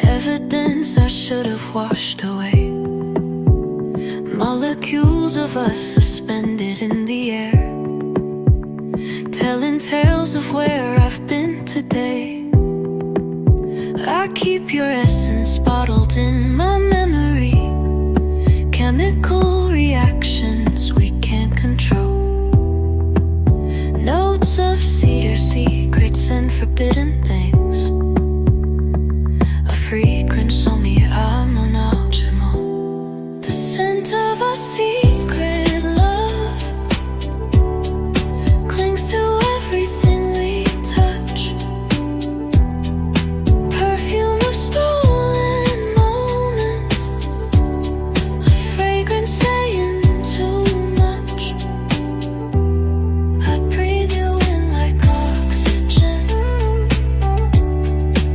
Evidence I should have washed away. Molecules of us suspended in the air, telling tales of where I've been today. I keep your essence bottled in my memory, chemical reactions we can't control, notes of cedar, secrets and forbidden things, a fragrance on me, I'm an alchemo. The scent of our secret love clings to everything we touch, perfume of stolen moments, a fragrance saying too much. I breathe you in like oxygen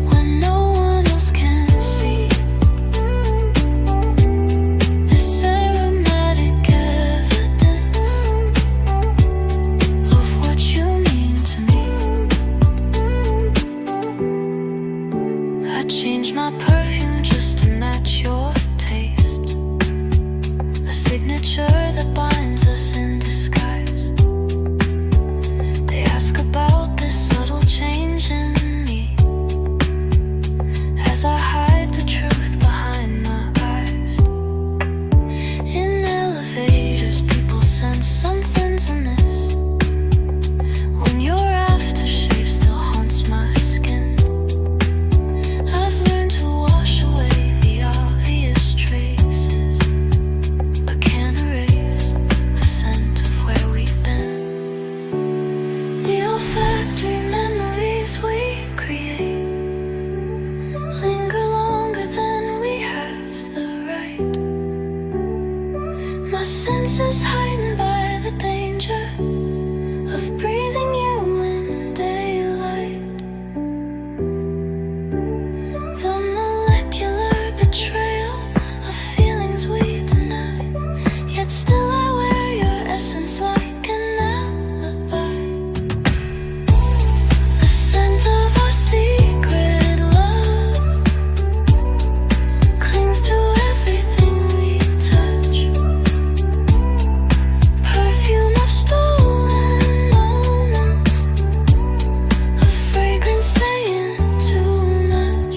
when no one else can see. This aromatic evidence of what you mean to me. I changed my perfume just to match your taste, a signature that binds us in disguise. They ask about this subtle change in me as I hide the truth behind my eyes. In elevators, people sense something's amiss when your aftershave still haunts my skin. I've learned to wash away the obvious traces, but can't erase the scent of where we've been. The olfactory memories we create linger longer than we have the right. My senses heightened by the danger of breathing you in daylight. The molecular betrayal of feelings we deny, yet still I wear your essence like an alibi. The scent of our secret love clings to everything we touch, perfume of stolen moments, a fragrance saying too much.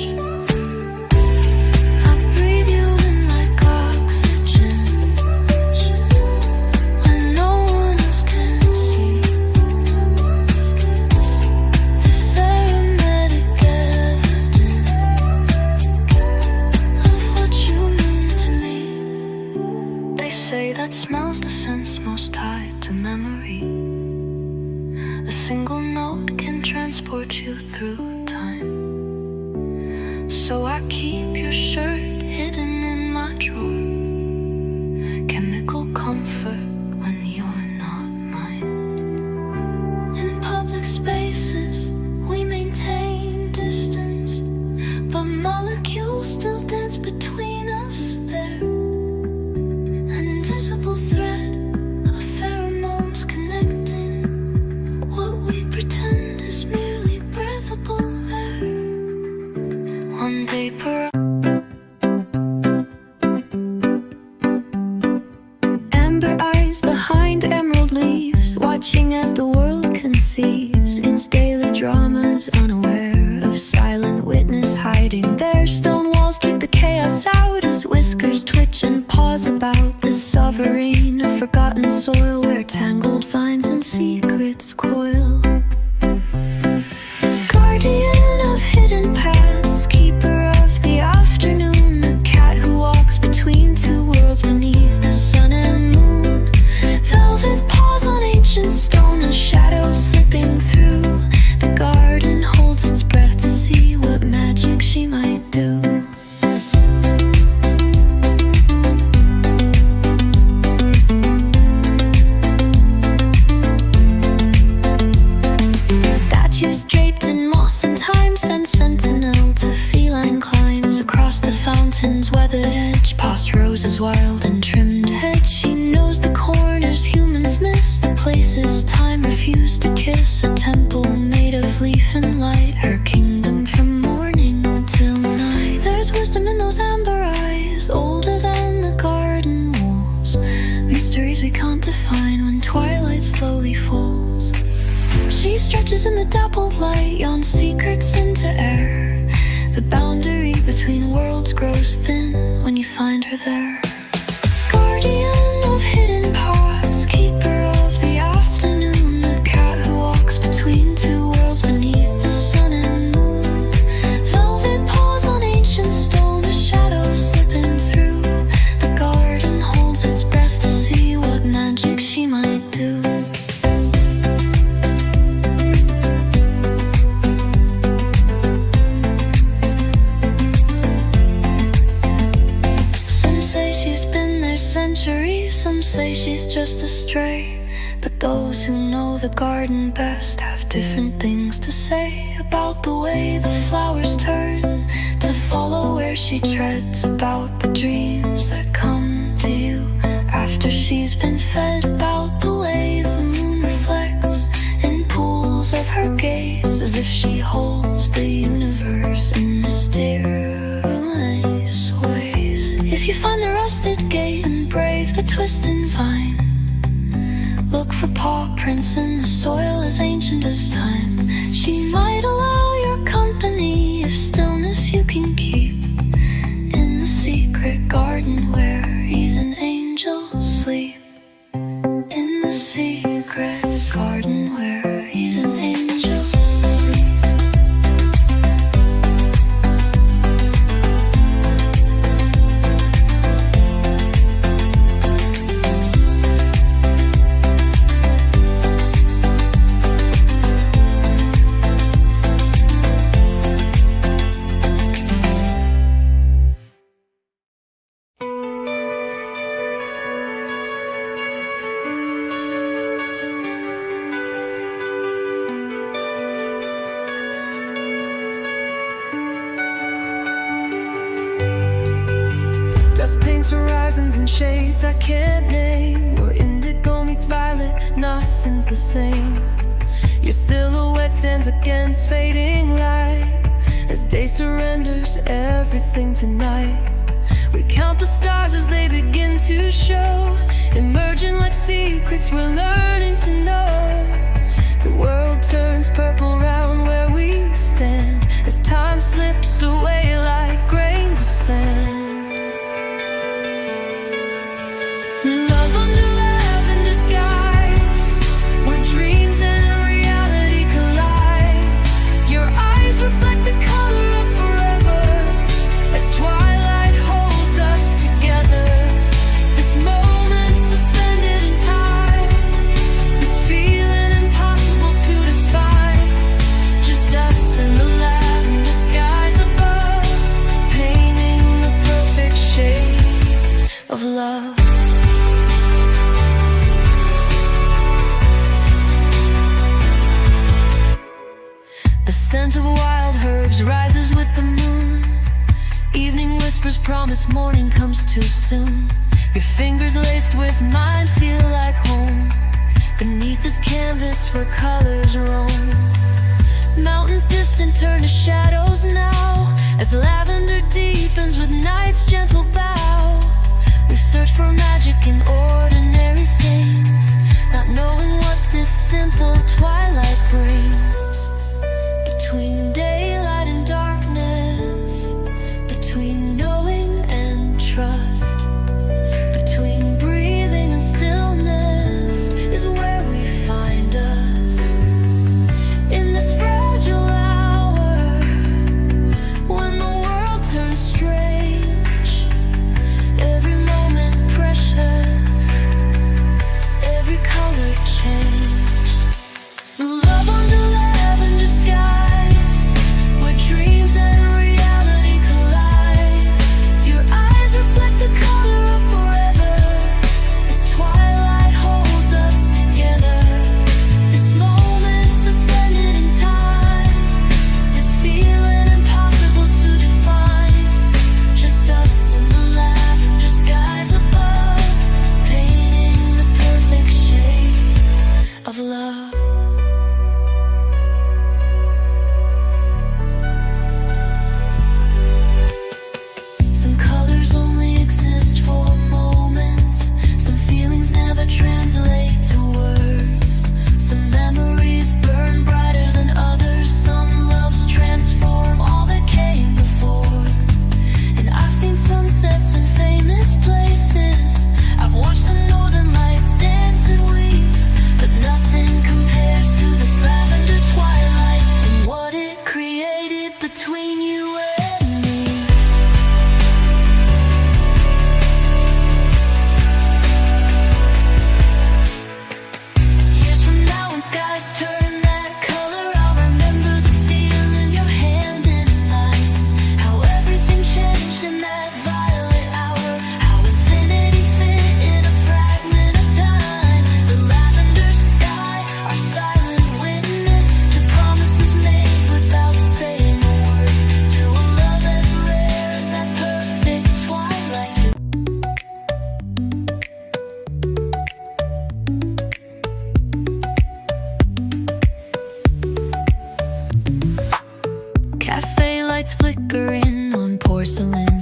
I breathe you in like oxygen when no one else can see. This aromatic evidence of what you mean to me. They say that smell's the sense most tied to memory. A single note can transport you through time. So I keep your shirt hidden in my drawer, chemical comfort when you're not mine. In public spaces, we maintain distance, but molecules still dance between us there. An invisible thread of pheromones connecting what we pretend is merely breathable air. One day per amber eyes behind emerald leaves, watching as the world conceives its daily dramas, unaware of silent witness hiding there. Stone walls keep the chaos out as whiskers twitch and pause about the sovereign of forgotten soil where tangled vines and secrets coil. Guardian of hidden paths, keeper of the afternoon, the cat who walks between two worlds beneath the sun and moon. Velvet paws on ancient stone, a shadow slipping through the garden holds its breath to see what magic she might do. Statues draped in moss and time stand sentinel to feline climbs across the fountain's weathered edge, past roses wild and trimmed hedge. She knows the corners humans miss, the places time refused to kiss. A temple made of leaf and light, her kingdom from morning till night. There's Sketches in the dappled light yawn secrets into air. The boundary between worlds grows thin when you find her there. Guardian of hidden paths, keeper of the afternoon, the cat who walks between two worlds beneath the sun and moon. Velvet paws on ancient stone, a shadow slipping through. The garden holds its breath to see what magic she might do. Some say she's just a stray, but those who know the garden best have different things to say about the way the flowers turn to follow where she treads, about the dreams that come to you after she's been fed, about the way the moon reflects in pools of her gaze, as if she holds the universe in mysterious ways. If you find the rusted gate and brave the twisting vine, look for paw prints in the soil as ancient as time. She might allow your company if stillness you can keep, in the secret garden where even angels sleep. In the secret garden where even angels sleep. Horizons and shades I can't name, where indigo meets violet, nothing's the same. Your silhouette stands against fading light as day surrenders everything tonight. We count the stars as they begin to show, emerging like secrets we're learning to know. The world turns purple round where we stand as time slips away like grains of sand. Love under lavender skies, where dreams and reality collide. Your eyes reflect the color of forever as twilight holds us together. This moment suspended in time, this feeling impossible to define. Just us and the lavender skies above, painting the perfect shade of love. The scent of wild herbs rises with the moon. Evening whispers promise morning comes too soon. Your fingers laced with mine feel like home, beneath this canvas where colors roam. Mountains distant turn to shadows now as lavender deepens with night's gentle bow. We search for magic in ordinary things, not knowing what this simple twilight brings. Between daylight and darkness, between knowing and trust, between breathing and stillness is where we find us. In this fragile hour, when the world turns strange, every moment precious, every color changed. Love under lavender skies,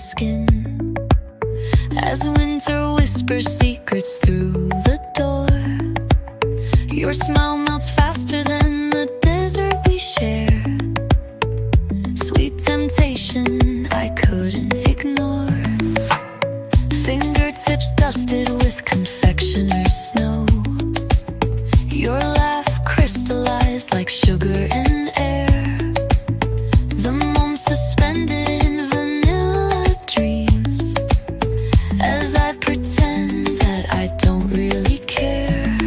skin as winter whispers secrets through the door. Your smile melts faster than the desert we share. Sweet temptation I couldn't ignore. Fingertips dusted with confectioner's snow. Your laugh crystallized like sugar in air. The moment suspended in vanilla dreams as I pretend that I don't really care.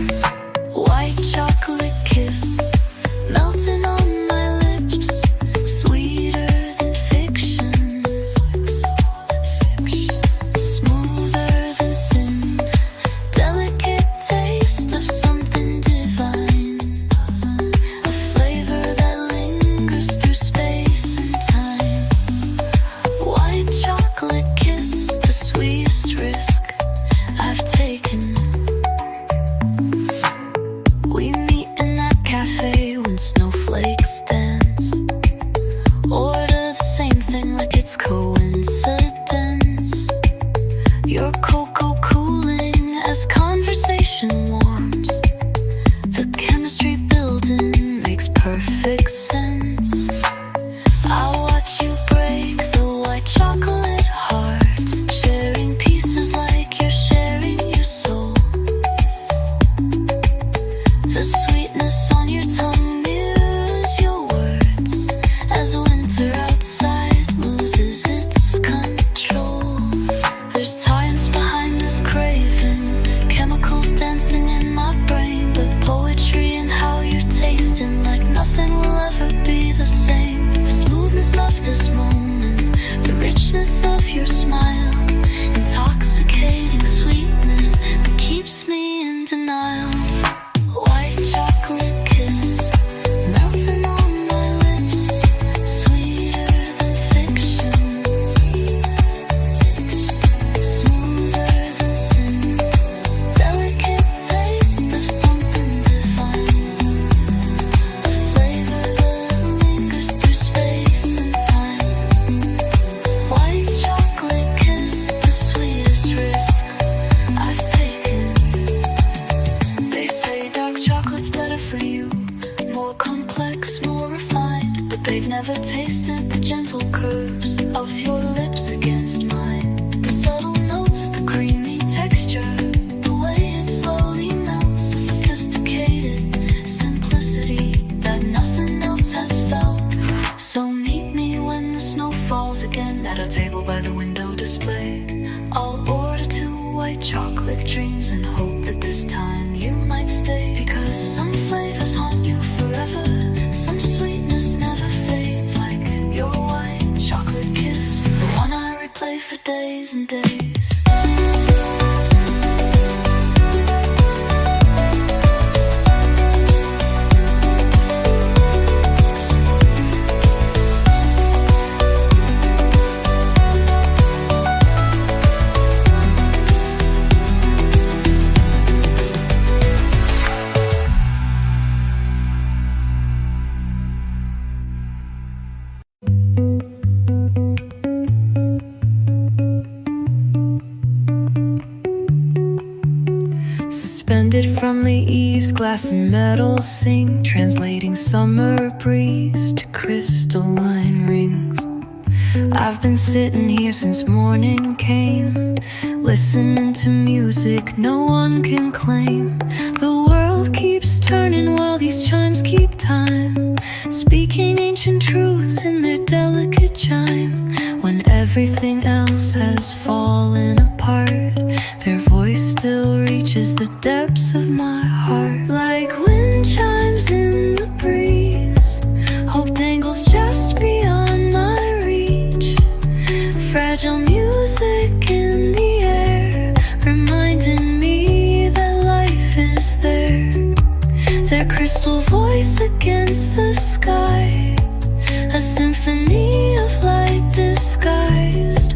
White chocolate kiss melting on my lips, sweeter than fiction, smoother than sin, delicate taste of something divine, a flavor that lingers through space and time. White chocolate kiss, the sweetest risk I've taken. We meet in that cafe when snowflakes dance. Order the same thing like it's coincidence. Your cocoa cooling as conversation warms. The chemistry building makes perfect sense. I watch you break the white chocolate heart, sharing pieces like you're sharing your soul. The sweetness on your tongue mirrors your words as winter outside loses its control. There's science behind this craving, chemicals dancing in my brain, but poetry and how you're tasting like nothing will ever be the same. The smoothness of this moment, the richness of your smile, intoxicating sweetness that keeps me in denial. White chocolate kiss melting on my lips, sweeter than fiction, smoother than sin, delicate taste of something divine, a flavor that lingers through space and time. White chocolate kiss, the sweetest risk I've taken. They say dark chocolate's better for you, more complex, more refined, but they've never tasted the gentle curves of your lips against mine. The subtle notes, the creamy texture, the way it slowly melts, the sophisticated simplicity that nothing else has felt. So meet me when the snow falls again at a table by the window display. I'll order 2 white chocolate dreams and hope that this time you might stay. Because some flavors haunt you forever, some sweetness never fades like your white chocolate kiss, the one I replay for days and days. Suspended from the eaves, glass and metal sing, translating summer breeze to crystalline rings. I've been sitting here since morning came, listening to music no one can claim. The world keeps turning while these chimes keep time, speaking ancient truths in their delicate chime. When everything else has fallen apart, their voice still reaches the depths of my heart. Like wind chimes in the breeze, hope dangles just beyond my reach. Fragile music in the air, reminding me that life is there. Their crystal voice against the sky, a symphony of light disguised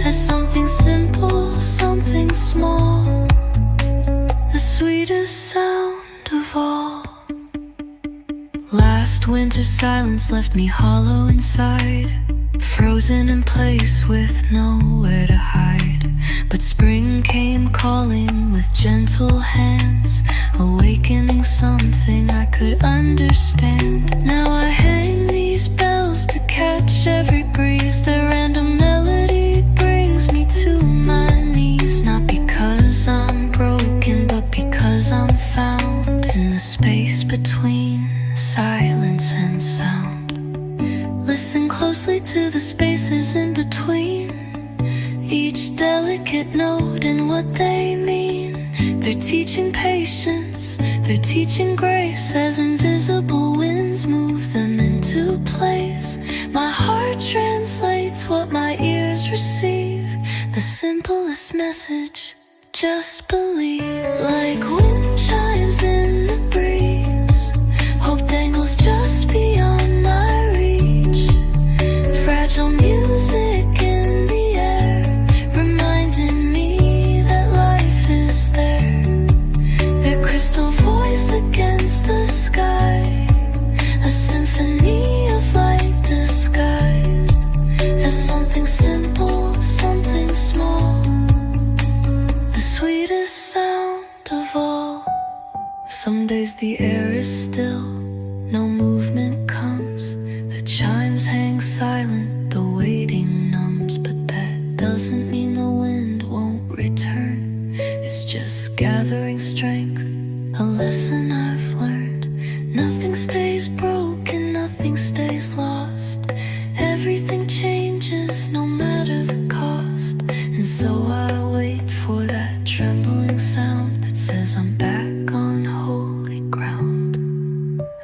as something simple, something small, the sweetest sound of all. Last winter's silence left me hollow inside, frozen frozen in place with nowhere to hide. But spring came calling with gentle hands, awakening something I could understand. Now I hang these bells to catch every breeze. The random melody brings me to my knees. Not because I'm broken, but because I'm found in the space between silence and sound. Listen closely to the spaces in between, each delicate note and what they mean. They're teaching patience, they're teaching grace, as invisible winds move them into place. My heart translates what my ears receive, the simplest message, just believe. Like wind chimes in the breeze, hope dangles just beyond my reach. Fragile music in the air, reminding me that life is there. Their crystal voice against the sky, a symphony of light disguised as something simple, something small, the sweetest sound of all. Some days the air is still, no movement comes, the chimes hang silent, the waiting numbs. But that doesn't mean the wind won't return, it's just gathering strength, a lesson I've learned. Nothing stays broken, nothing stays lost, everything changes no matter the cost. And so I wait for that trembling sound that says I'm back on holy ground.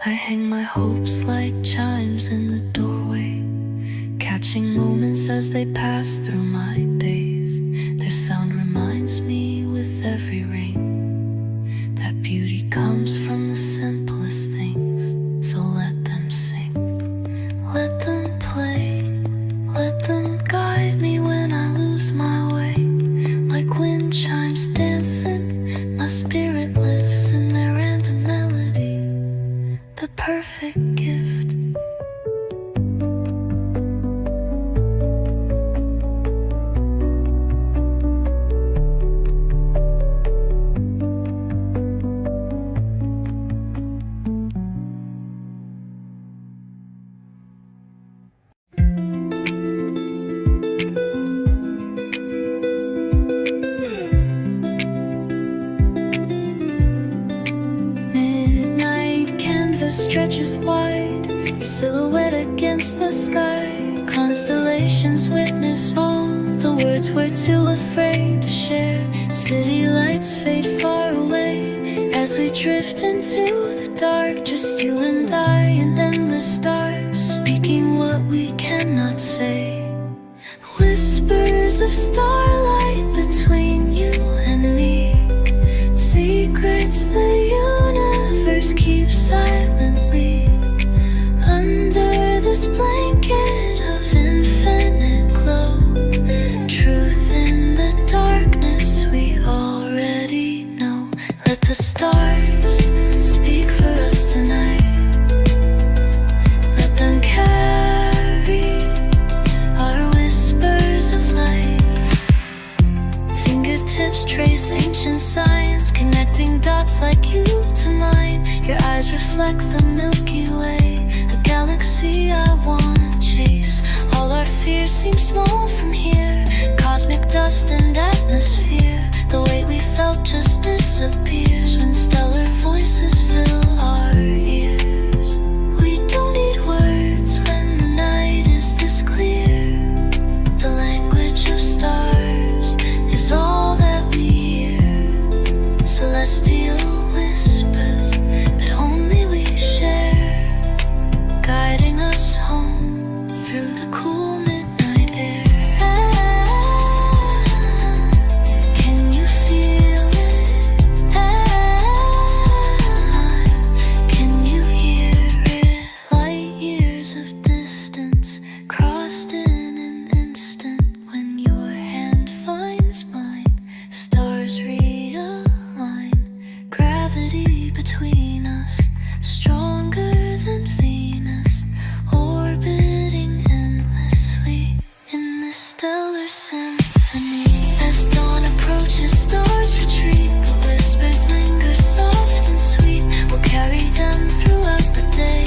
I hang my hopes like chimes in the doorway, catching moments as they pass through my days. Their sound reminds me with every ring that beauty comes from the simplest things. So let them sing, let them play, let them guide me when I lose my way. Like wind chimes dancing, my spirit lives in their random melody, the perfect gift. Stretches wide, your silhouette against the sky. Constellations witness all the words we're too afraid to share. City lights fade far away as we drift into the dark. Just you and I and endless stars, speaking what we cannot say. Whispers of starlight between you and me, secrets the universe keeps silently under this blanket of infinite glow. Truth in the darkness we already know. Let the stars speak for us tonight, let them carry our whispers of light. Fingertips trace ancient science, connecting dots like you to mine. Your eyes reflect the Milky Way, a galaxy I wanna chase. All our fears seem small from here, cosmic dust and atmosphere. The weight we felt just disappears when stellar voices fill our ears. We don't need words when the night is this clear. The language of stars is all that we hear, celestial whispers that only we share, guiding us home through the cool midnight air. another symphony. As dawn approaches, stars retreat. The whispers linger soft and sweet. We'll carry them throughout the day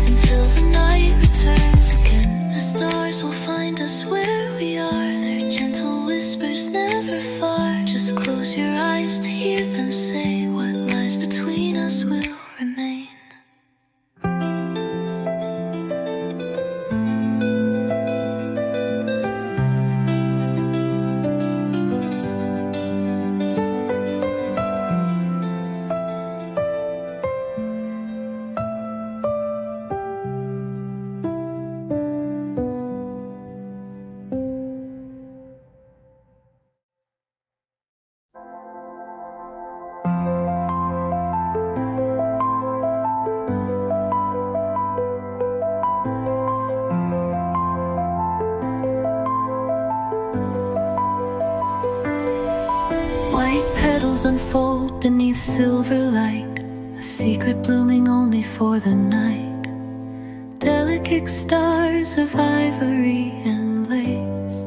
until the night returns again. The stars will find us where we are. Their gentle whispers never far. Just close your eyes to hear them say what lies between us will remain. Unfold beneath silver light, a secret blooming only for the night. Delicate stars of ivory and lace,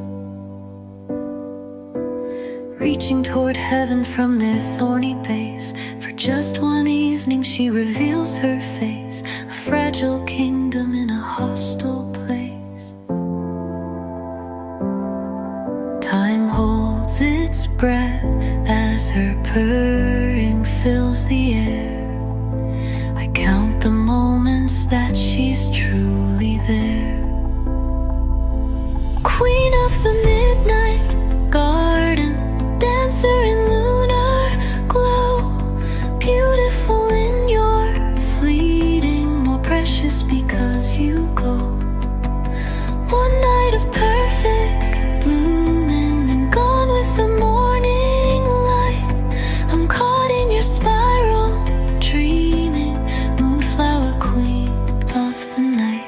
reaching toward heaven from their thorny base. For just one evening she reveals her face, a fragile kingdom in a hostile place. Time holds its breath as her purring fills the air. I count the moments that she's truly there. Queen of the midnight garden, dancer in lunar glow, beautiful in your fleeting, more precious because you go. One night of perfect blooming, then gone with the morning. Spiral, dreaming, moonflower queen of the night.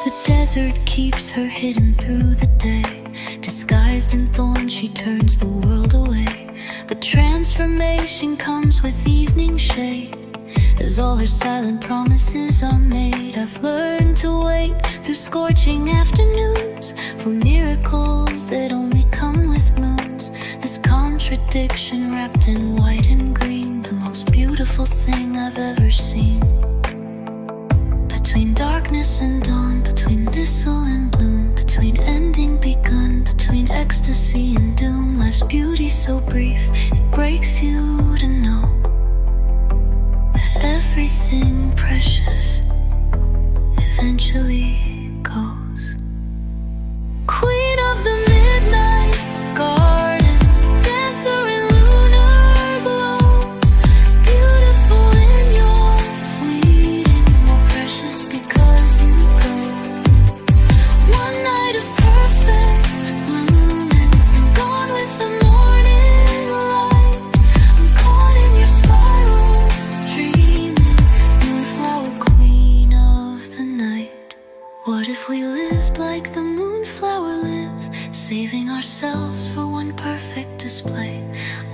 The desert keeps her hidden through the day. Disguised in thorns, she turns the world away. But transformation comes with evening shade. As all her silent promises are made, I've learned to wait through scorching afternoons for miracles that only come with moons. This contradiction wrapped in white and green, the most beautiful thing I've ever seen. Between darkness and dawn, between thistle and bloom, between ending begun, between ecstasy and doom, life's beauty so brief, it breaks you to know that everything precious eventually goes. Queen of the midnight garden, dancer in lunar glow, beautiful in your fleeting, more precious because you go. One night of perfect blooming, and gone with the morning light. I'm caught in your spiral, dreaming, moonflower queen of the night. What if we lived like the moonflower lives, saving ourselves for one perfect display?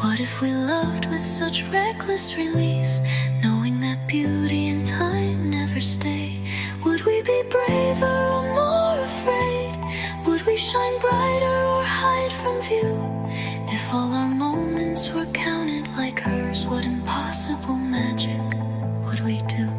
What if we loved with such reckless release, knowing that beauty and time never stay? Would we be braver or more afraid? Would we shine brighter or hide from view? If all our moments were counted like hers, what impossible magic would we do?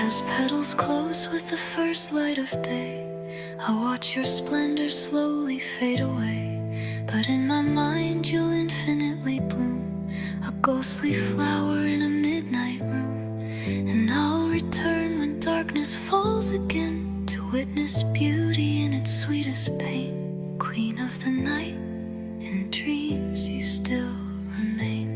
As petals close with the first light of day, I watch your splendor slowly fade away. But in my mind you'll infinitely bloom, a ghostly flower in a midnight room. And I'll return when darkness falls again, to witness beauty in its sweetest pain. Queen of the night, in dreams you still remain.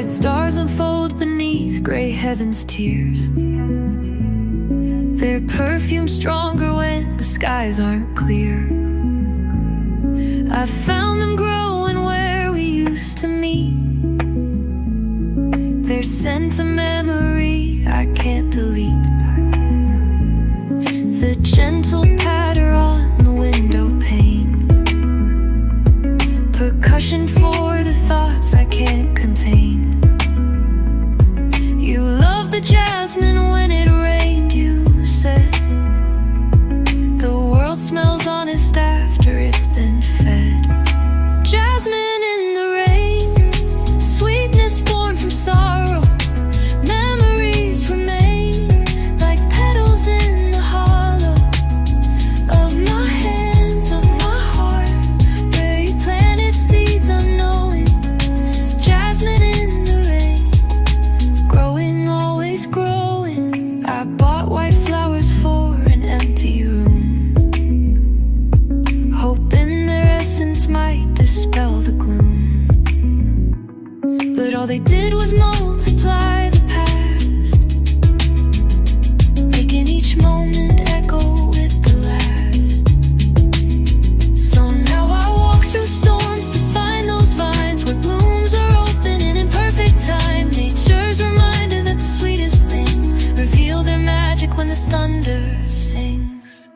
White stars unfold beneath gray heaven's tears. Their perfume stronger when the skies aren't clear. I found them growing where we used to meet. Their scent a memory I can't delete. The gentle patter on the window pane, percussion for the thoughts I can't contain. You loved the jasmine when it rained, you said. The world smells honest after it's been fed. Jasmine in the rain, sweetness born from sorrow. Memories remain like petals in the hollow of my hands, of my heart, where you planted seeds unknowing. Jasmine in the rain, growing, always growing. I bought white flowers for an empty room, hoping their essence might dispel the gloom. But all they did was multiply the past, making each moment echo with the last. So now I walk through storms to find those vines where blooms are open in imperfect time. Nature's reminder that the sweetest things reveal their magic when the thunder sings.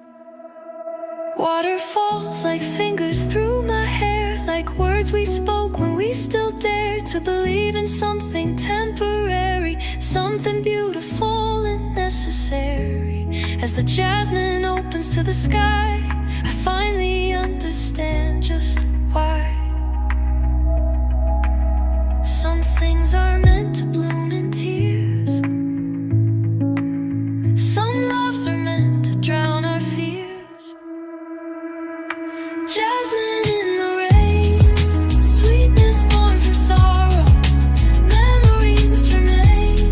Water falls like fingers through my hair, like words we spoke when we still dared to believe in something temporary, something beautiful and necessary. As the jasmine opens to the sky, I finally understand just why some things are meant to bloom in tears. Some loves are meant to drown our fears. Jasmine in the rain, sweetness born from sorrow. Memories remain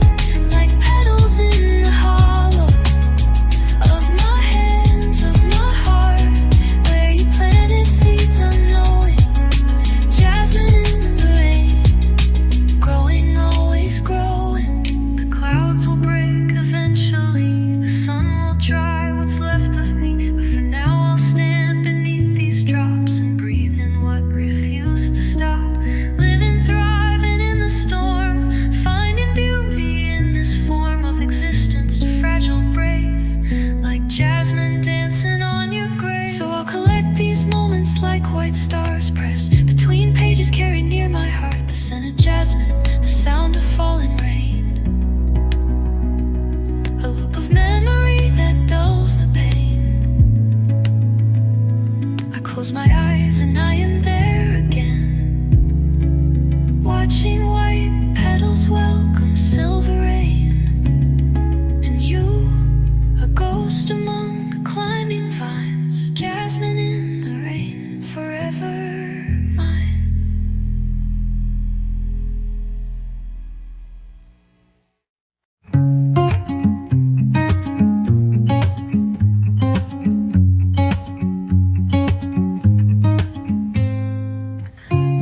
like petals in the hollow of my hands, of my heart, where you planted seeds unknowing. Jasmine in the rain, growing, always growing. The clouds will break eventually, the sun will dry what's left of me. But for now I'll stand beneath these drops and breathe in what refused to stop. Living, thriving in the storm, finding beauty in this form of existence. Too fragile, brave, like jasmine dancing on your grave. So I'll collect these moments like white stars pressed between pages, carry near my heart the scent of jasmine, the sound of falling rain. A loop of memory that dulls the pain. I close my eyes and I am there again, watching white petals welcome silver rain. And you, a ghost among the climbing vines, jasmine in the rain, forever mine.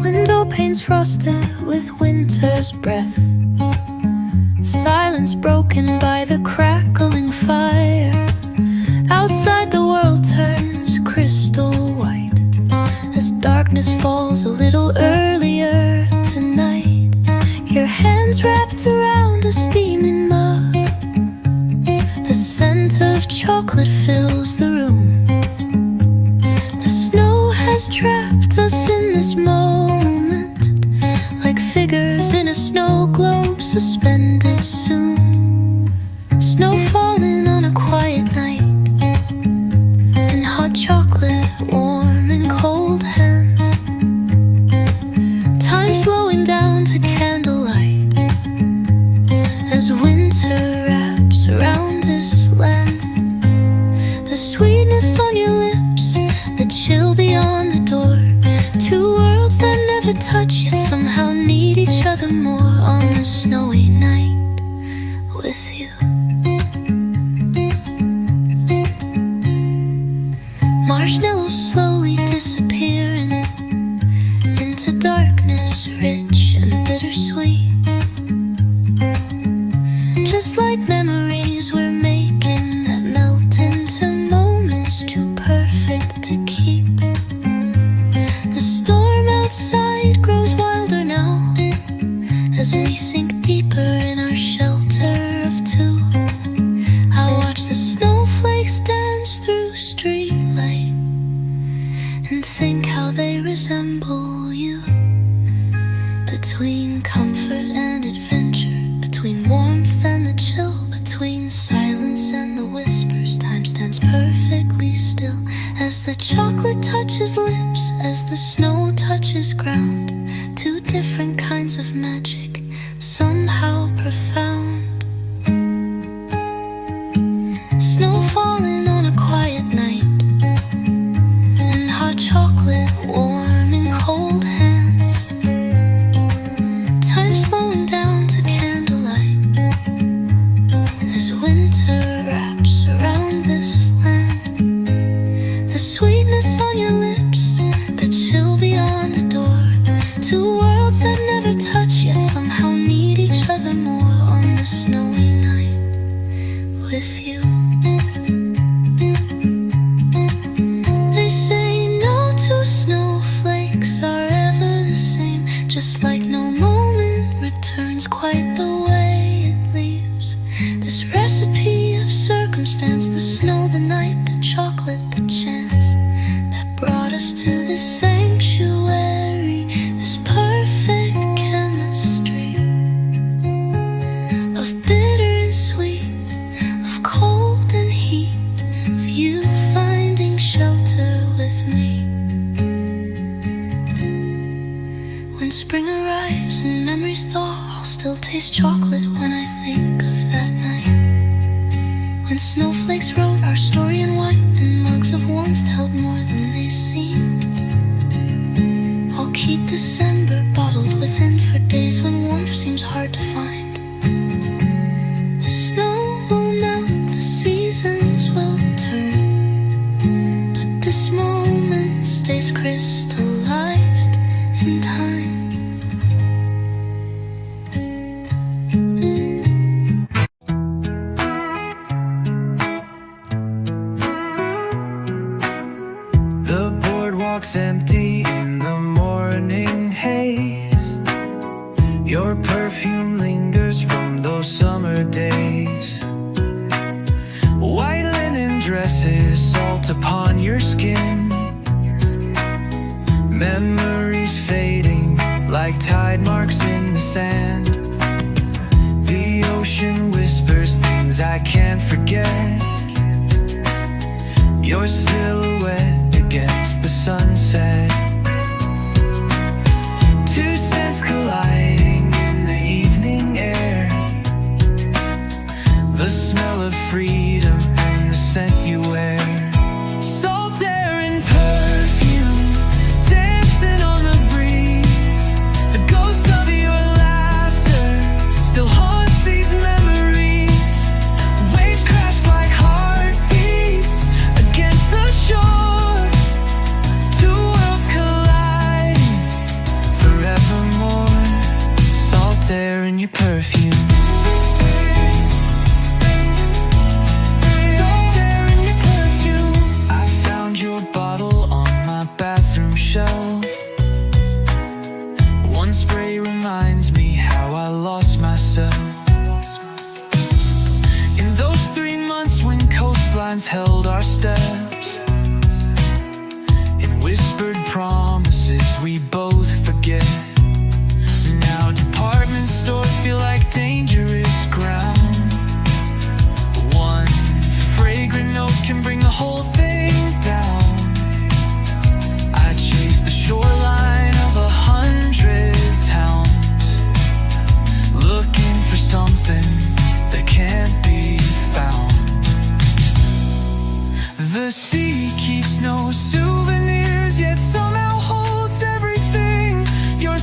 Window panes frosted with winter's breath, silence broken by the crackling fire. Outside the world turns crystal white as darkness falls a little earlier tonight. Your hands wrapped around a steaming mug, the scent of chocolate fills the room. The snow has trapped us in this moment, like figures in a snow globe suspended soon. Snow falling on a quiet night, and hot chocolate warm in cold hands. Time slowing down to candlelight as winter wraps around this land. The sweetness on your lips, the chill beyond the door. Two worlds that never touch yet somehow need each other more on the snowy night with you. Marshmallows slowly disappearing into darkness, rich and bittersweet. deeper in our shelter of two. I watch the snowflakes dance through streetlight and think how they resemble you. Between comfort and adventure, between warmth and the chill, between silence and the whispers, time stands perfectly still. As the chocolate touches lips, as the snow touches ground, two different kinds of magic, somehow profound. Snow falling on a quiet night, and hot chocolate warm in cold hands. Time slowing down to candlelight, as winter wraps around this land. The sweetness on your lips, the chill beyond the door. Two worlds that never touch, yet somehow need each other more on this snowy night with you. They say no two snowflakes are ever the same, just like no moment returns quite the way it leaves. This recipe of circumstance, the snow, the night, the chocolate, the chance that brought us to this sanctuary, this perfect chemistry of bitter and sweet, of cold and heat, of you finding shelter with me. When spring arrives and memories thaw, I'll still taste chocolate when I think of that night. When snowflakes wrote our story in white and mugs of warmth held more than they seemed. I'll keep December bottled within for days when warmth seems hard to find. The snow will melt, the seasons will turn, but this moment stays crystallized in time. The boardwalk's empty in the morning haze. Your perfume lingers from those summer days. White linen dresses salt upon your skin. Memories fading like tide marks in the sand. The ocean whispers things I can't forget. Your silhouette against the sunset. Two scents colliding in the evening air. The smell of freedom and the scent you wear. Salt air and perfume dancing on the breeze. The ghost of your laughter still haunts these memories. Waves crash like heartbeats against the shore. Two worlds colliding forevermore. Salt air and your perfume. Salt air and your perfume. I found your bottle on my bathroom shelf. One spray reminds me how I lost myself. In those 3 months when coastlines held our steps, in whispered promises we both forget. Now department stores feel like dangerous ground. One fragrant note can bring the whole thing down. I chase the shoreline of 100 towns, looking for something that can't be found. The sea keeps no souvenirs, yet somehow holds everything. Your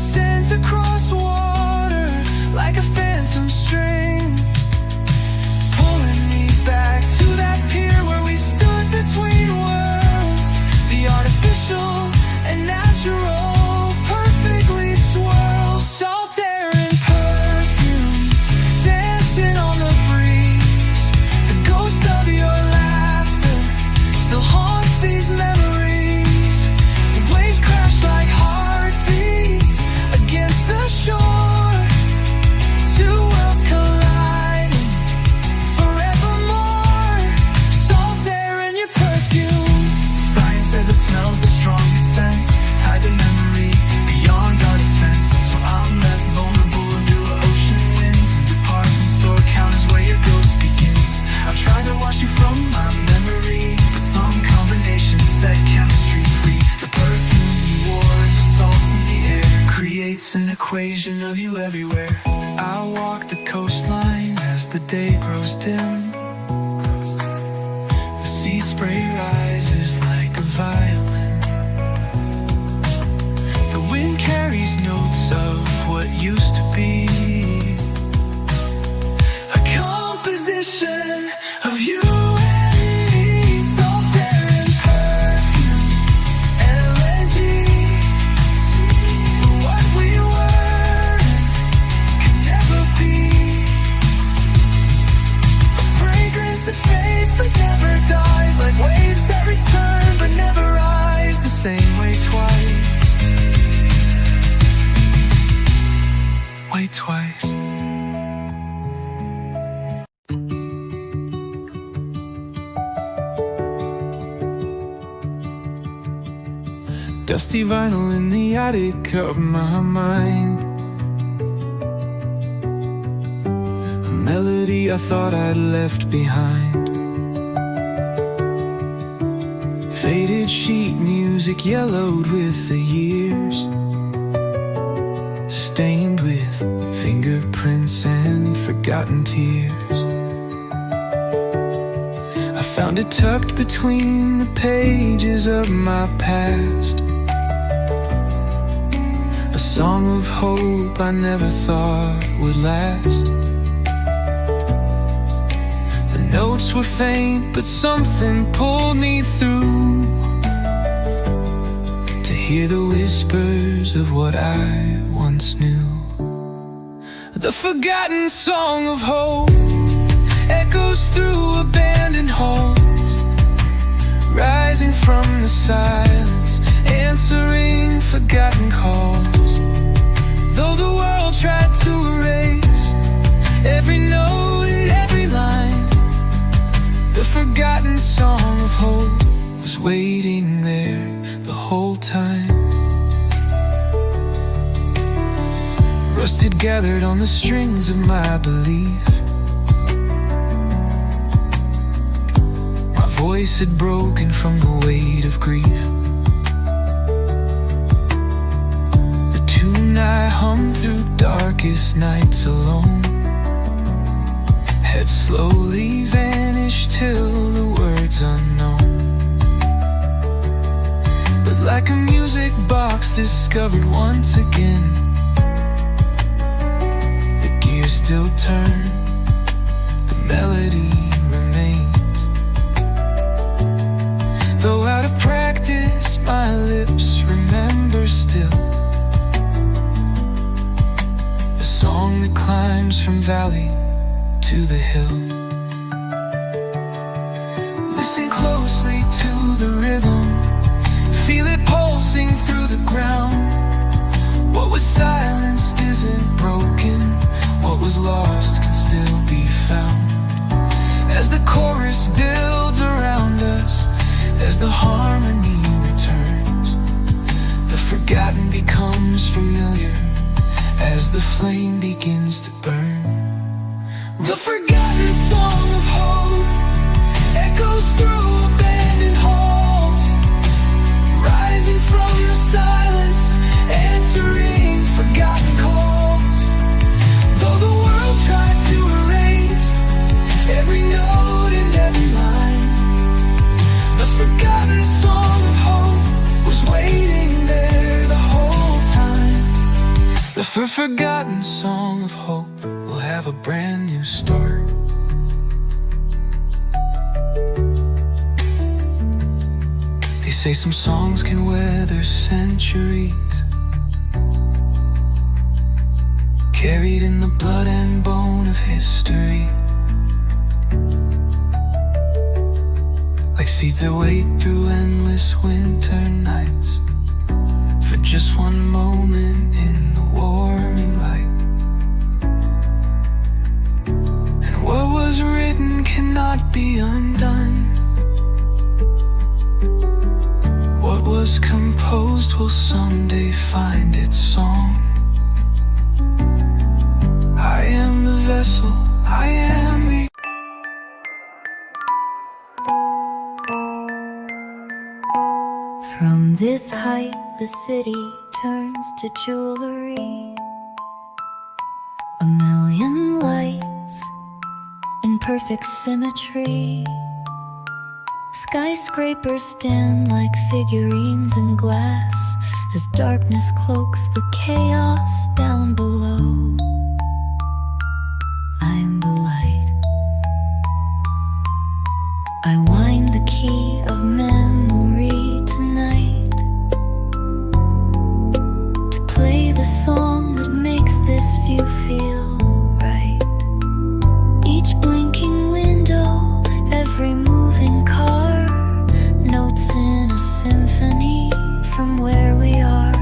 vision of you everywhere. I walk the coastline as the day grows dim. The sea spray rises like a violin. The wind carries notes of what used to be. A composition of you and me, salt and perfume, elegy for what we were and can never be. A fragrance that fades but never dies, like waves that return but never rise the same way twice. Wait twice. Dusty vinyl in the attic of my mind. A melody I thought I'd left behind. Faded sheet music yellowed with the years, stained with fingerprints and forgotten tears. I found it tucked between the pages of my past, a song of hope I never thought would last. The notes were faint, but something pulled me through to hear the whispers of what I once knew. The forgotten song of hope echoes through abandoned halls, rising from the silence, answering forgotten calls. Though the world tried to erase every note and every line, the forgotten song of hope was waiting there the whole time. Rust had gathered on the strings of my belief. My voice had broken from the weight of grief. The tune I hummed through darkest nights alone had slowly vanished till the words unknown. But like a music box discovered once again, still turn, the melody remains. Though out of practice, my lips remember still a song that climbs from valley to the hill. Listen closely to the rhythm, feel it pulsing through the ground. What was silenced isn't broken, what was lost can still be found. As the chorus builds around us, as the harmony returns, the forgotten becomes familiar as the flame begins to burn. The forgotten song of hope echoes through abandoned halls, rising from the silence, answering forgotten calls. Though the world tried to erase every note and every line, the forgotten song of hope was waiting there the whole time. The forgotten song of hope will have a brand new start. They say some songs can weather centuries, carried in the blood and bone of history, like seeds that wait through endless winter nights for just one moment in the warming light. And what was written cannot be undone. What was composed will someday find its song. I am the vessel, I am the... From this height the city turns to jewelry. perfect symmetry. Skyscrapers stand like figurines in glass as darkness cloaks the chaos down below. I'm the light. I wind the key of memory tonight to play the song that makes this view feel right. Each blinking window, every moving car, notes in a symphony from where we are.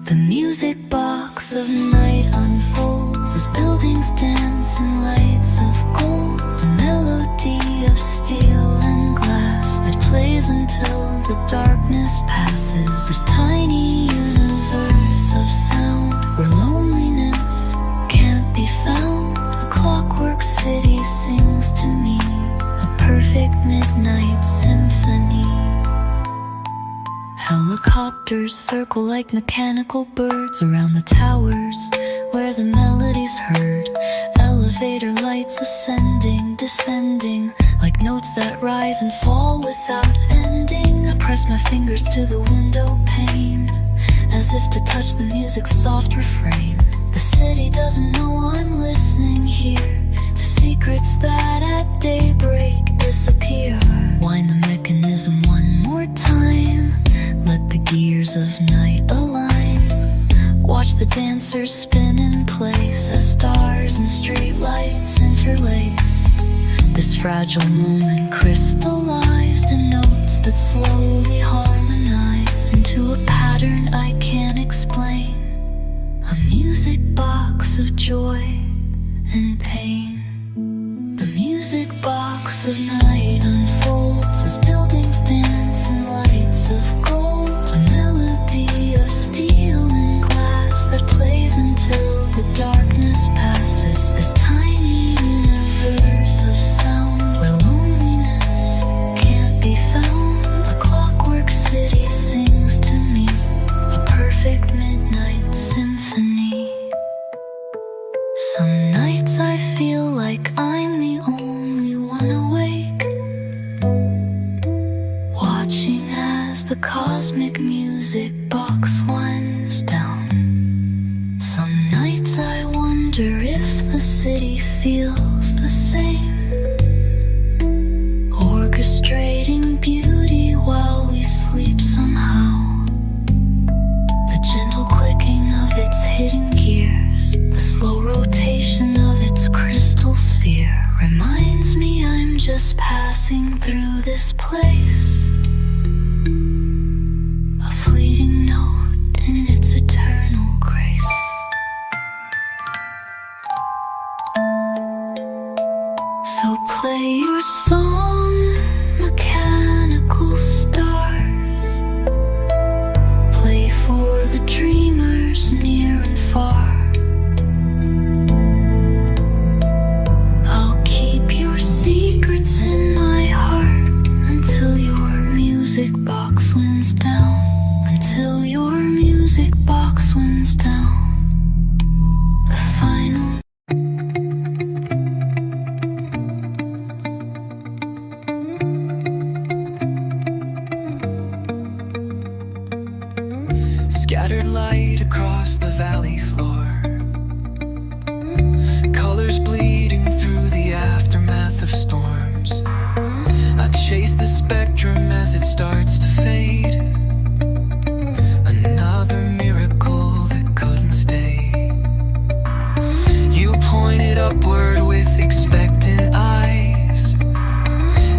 The music box of night unfolds as buildings dance in lights of gold. A melody of steel and glass that plays until the darkness passes. This tiny universe of sound where loneliness can't be found. A clockwork city sings to me a perfect midnight symphony. Helicopters circle like mechanical birds around the towers where the melody's heard. Elevator lights ascending, descending like notes that rise and fall without ending. I press my fingers to the window pane as if to touch the music's soft refrain. The city doesn't know I'm listening here to secrets that at daybreak disappear. Wind the mechanism one more time, let the gears of night align. Watch the dancers spin in place as stars and streetlights interlace. This fragile moment crystallized in notes that slowly harmonize into a pattern I can't explain. A music box of joy and pain. The music box of night unfolds as buildings dance in lights of gold. A melody of steel and glass that plays until the darkness passes. This tiny universe of sound where loneliness can't be found. A clockwork city sings to me a perfect midnight symphony. Some nights I feel like I'm the only one awake, watching as the cosmic music box winds down. Some nights I wonder if the city feels the same, orchestrating beauty while we sleep somehow. The gentle clicking of its hidden gears, the slow rotation of its crystal sphere reminds me I'm just passing through this place. A fleeting note in its eternal grace. So play your song, mechanical stars. Play for the dreamers near and far. I'll keep your secrets in my heart until your music box winds down. Until your music box winds down. The final. Scattered light across the valley floor, colors bleeding through the aftermath of storms. I chase the spectrum as it starts to fade. Another miracle that couldn't stay. You pointed upward with expectant eyes,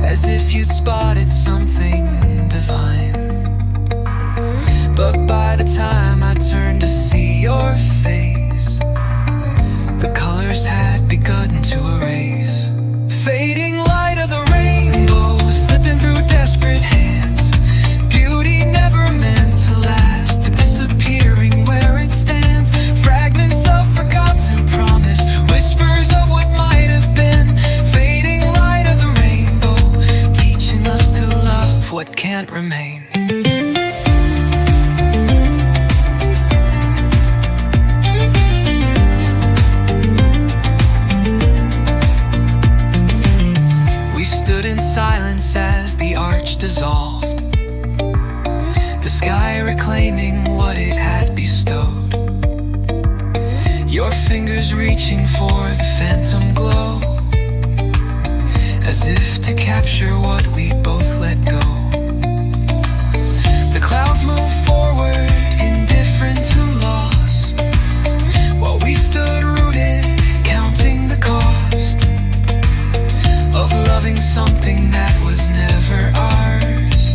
as if you'd spotted something divine. But by the time I turned to see your face, the colors had begun to erase. Fading light of the rainbow, slipping through desperate hands. Your fingers reaching for the phantom glow, as if to capture what we both let go. The clouds move forward, indifferent to loss, while we stood rooted, counting the cost of loving something that was never ours.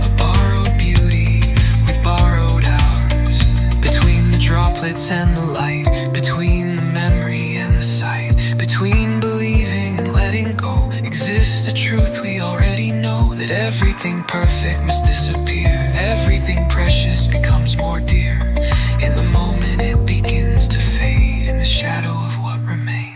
A borrowed beauty with borrowed hours. Between the droplets and the light, between the memory and the sight, between believing and letting go, exists a truth we already know, that everything perfect must disappear. Everything precious becomes more dear. In the moment it begins to fade, in the shadow of what remains.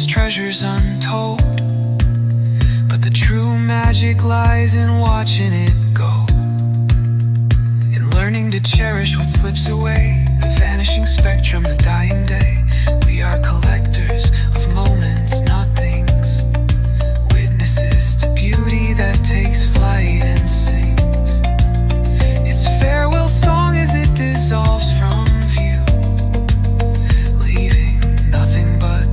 Treasures untold, but the true magic lies in watching it go, in learning to cherish what slips away, a vanishing spectrum, the dying day. We are collectors of moments, not things, witnesses to beauty that takes flight and sings its farewell song as it dissolves from view, leaving nothing but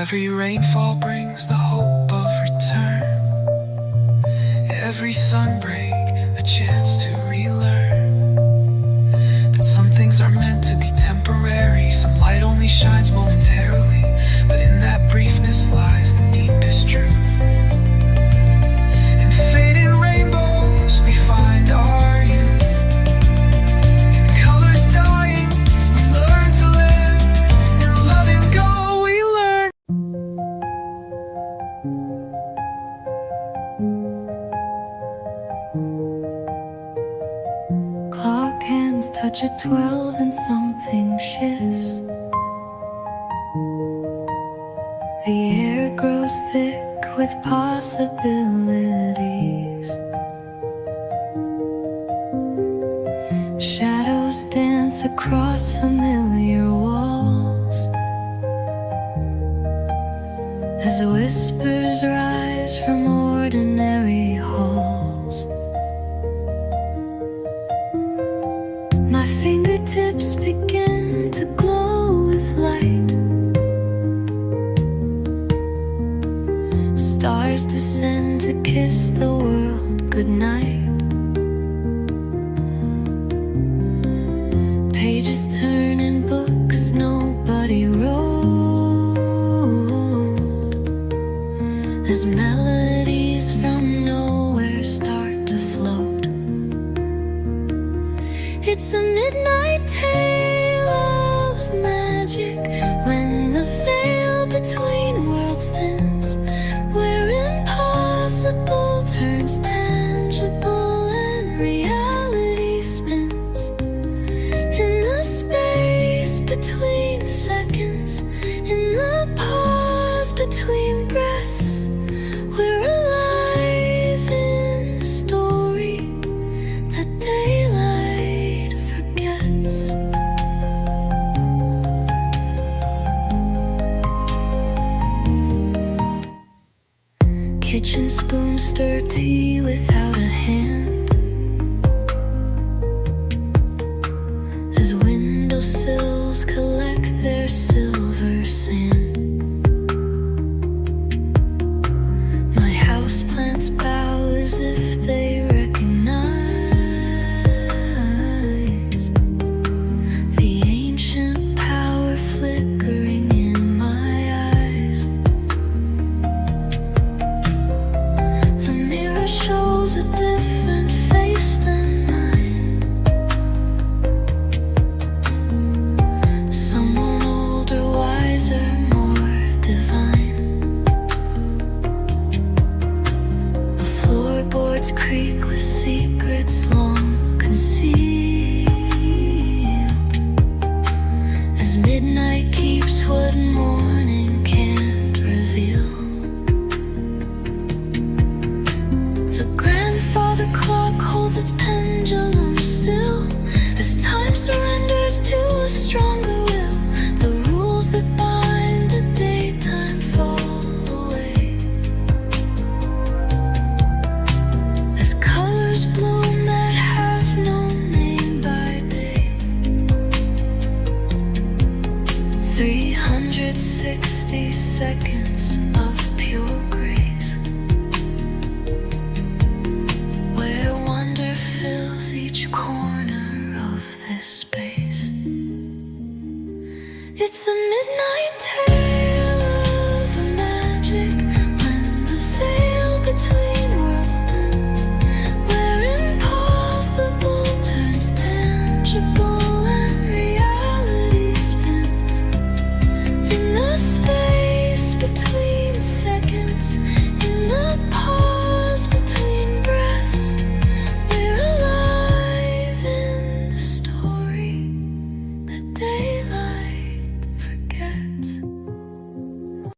every rainfall brings the hope of return. Every sunbreak, a chance to relearn that some things are meant to be temporary. Some light only shines momentarily, but in that briefness lies the deepest truth. In fading rainbows, we find our youth. In colors dying, we learn to live. In loving go, we learn. Clock hands touch at 12 and something shifts. The air grows thick with possibilities. Shadows dance across familiar walls as whispers rise from ordinary halls. My fingertips begin to glow with light. Stars descend to kiss the world goodnight. Pages turn in books nobody wrote, as melodies from nowhere start to float. It's a midnight tale of magic, when the veil between worlds thins, where impossible turns tangible and reality spins. In the space between seconds, in the pause between breaths, we're alive in the story that daylight forgets. Kitchen spoons stir tea without a hand, as windowsills collect their silver sand. My houseplants bow as if they recognize the ancient power flickering in my eyes. The mirror shows a different 360 seconds of pure grace, where wonder fills each corner of this space. It's a midnight tale.